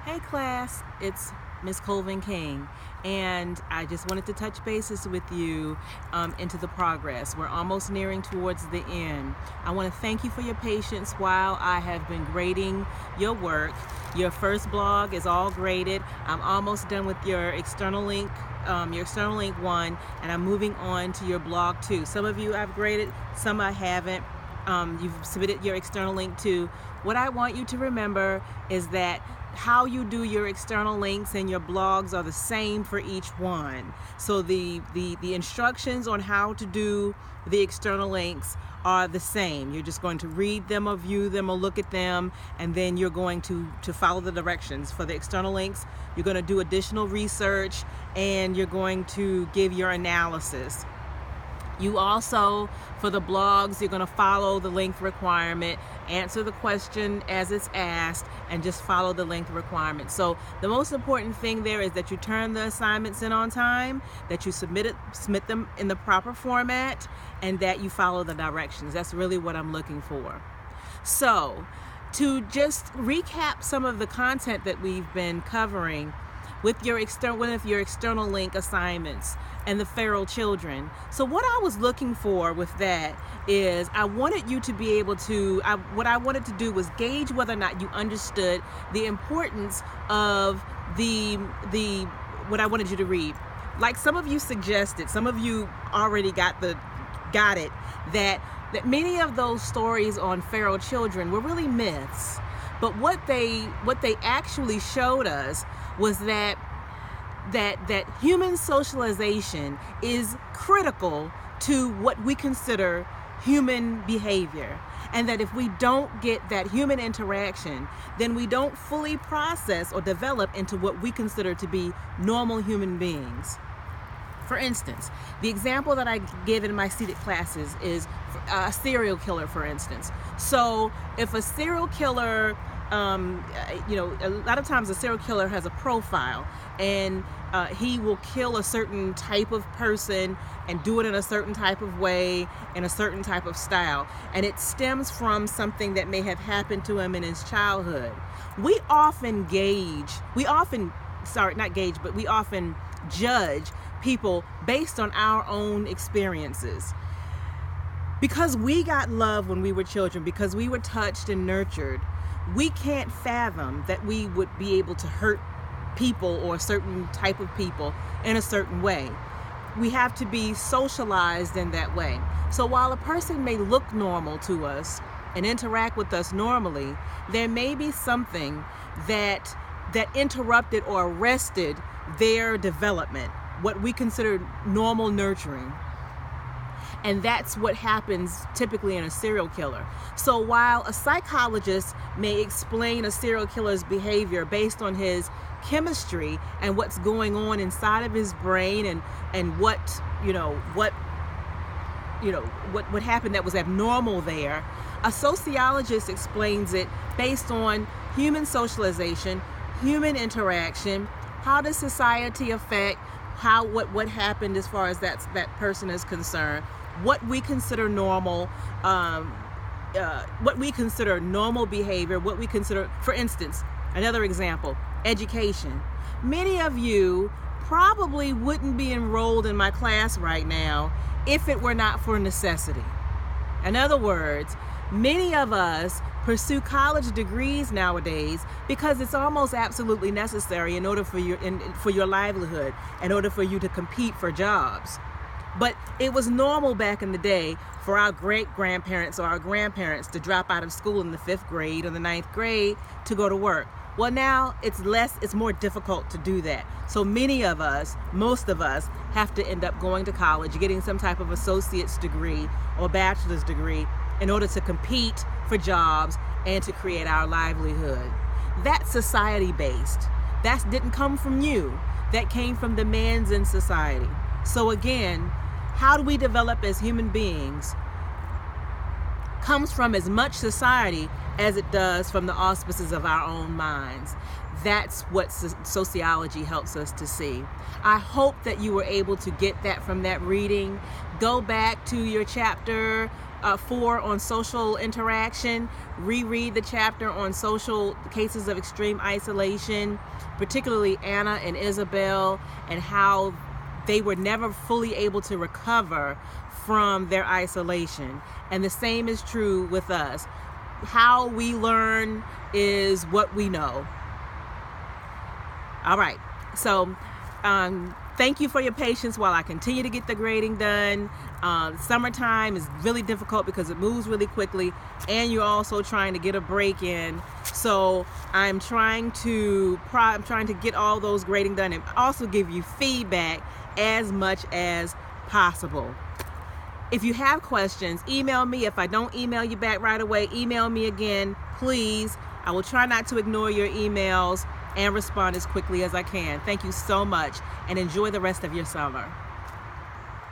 Hey class, it's Miss Colvin King, and I just wanted to touch bases with you into the progress. We're almost nearing towards the end. I want to thank you for your patience while I have been grading your work. Your first blog is all graded. I'm almost done with your external link 1, and I'm moving on to your blog 2. Some of you I've graded, some I haven't. You've submitted your external link 2. What I want you to remember is that how you do your external links and your blogs are the same for each one. So the instructions on how to do the external links are the same. You're just going to read them or view them or look at them, and then you're going to follow the directions. For the external links, you're going to do additional research and you're going to give your analysis. You also, for the blogs, you're going to follow the length requirement, answer the question as it's asked, and just follow the length requirement. So the most important thing there is that you turn the assignments in on time, that you submit them in the proper format, and that you follow the directions. That's really what I'm looking for. So to just recap some of the content that we've been covering with your external link assignments and the feral children. So what I was looking for with that is I wanted you to be able to, what I wanted to do was gauge whether or not you understood the importance of what I wanted you to read. Like some of you suggested, some of you already got it, that many of those stories on feral children were really myths. But what they actually showed us was that human socialization is critical to what we consider human behavior, and that if we don't get that human interaction, then we don't fully process or develop into what we consider to be normal human beings. For instance, the example that I give in my seated classes is a serial killer, for instance. So if a serial killer, a lot of times a serial killer has a profile, and he will kill a certain type of person and do it in a certain type of way, in a certain type of style. And it stems from something that may have happened to him in his childhood. We often judge people based on our own experiences. Because we got love when we were children, because we were touched and nurtured, we can't fathom that we would be able to hurt people or a certain type of people in a certain way. We have to be socialized in that way. So while a person may look normal to us and interact with us normally, there may be something that interrupted or arrested their development, what we consider normal nurturing. And that's what happens typically in a serial killer. So while a psychologist may explain a serial killer's behavior based on his chemistry and what's going on inside of his brain and what happened that was abnormal there, a sociologist explains it based on human socialization, human interaction. How does society affect what happened as far as that person is concerned? What we consider normal, behavior, what we consider, for instance, another example, education. Many of you probably wouldn't be enrolled in my class right now if it were not for necessity. In other words, many of us pursue college degrees nowadays because it's almost absolutely necessary in order for your livelihood, in order for you to compete for jobs. But it was normal back in the day for our great-grandparents or our grandparents to drop out of school in the 5th grade or the 9th grade to go to work. Well, now it's more difficult to do that. So most of us have to end up going to college, getting some type of associate's degree or bachelor's degree in order to compete for jobs and to create our livelihood. That's society-based. That didn't come from you. That came from demands in society. So again, how do we develop as human beings comes from as much society as it does from the auspices of our own minds. That's what sociology helps us to see. I hope that you were able to get that from that reading. Go back to your chapter 4 on social interaction. Reread the chapter on social cases of extreme isolation, particularly Anna and Isabel, and how they were never fully able to recover from their isolation. And the same is true with us. How we learn is what we know. All right, so thank you for your patience while I continue to get the grading done. Summertime is really difficult because it moves really quickly, and you're also trying to get a break in. So I'm trying to get all those grading done and also give you feedback as much as possible. If you have questions, email me. If I don't email you back right away, email me again, please. I will try not to ignore your emails and respond as quickly as I can. Thank you so much, and enjoy the rest of your summer.